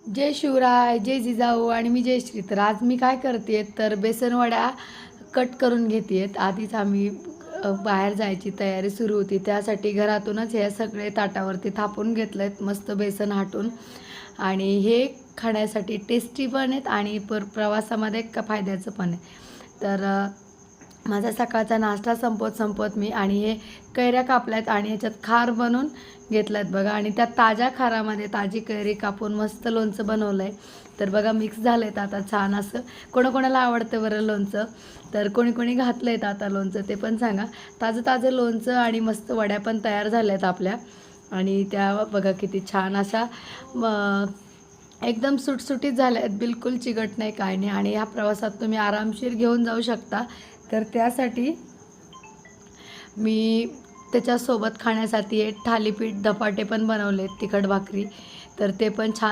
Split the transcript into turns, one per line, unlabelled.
जय शिवराय, जय जिजाऊ आणि मी जयश्री. तर आज मी काय करते तर बेसन वड्या कट करून घेते. आधीच आम्ही बाहेर जायची तयारी सुरू होती, त्यासाठी घरातूनच हे सगळे ताटावरती थापून घेतलं आहेत मस्त बेसन हाटून. आणि हे खाण्यासाठी टेस्टी पण आहेत आणि प्रवासामध्ये फायद्याचं पण आहे. तर माझा सकाळचा नाश्ता संपवत मी आणि हे कैऱ्या कापल्यात आणि ह्याच्यात खार बनवून घेतल्यात बघा. आणि त्या ताज्या खारामध्ये ताजी कैरी कापून मस्त लोणचं बनवलं आहे. तर बघा मिक्स झालं आहेत आता छान असं. कोणाकोणाला आवडतं बरं लोणचं, तर कोणी कोणी घातलं आहेत आता लोणचं ते पण सांगा. ताजं ताजं लोणचं आणि मस्त वड्या पण तयार झाल्या आहेत आपल्या. आणि त्या बघा किती छान अशा एकदम सुटसुटीत झाल्या आहेत, बिलकुल चिकट नाही काय नाही. आणि ह्या प्रवासात तुम्ही आरामशीर घेऊन जाऊ शकता. तर त्यासाठी मी त्याच्यासोबत खाण्यासाठी एक थालीपीठ धपाटे पण बनवले, तिखट भाकरी. तर ते पण छान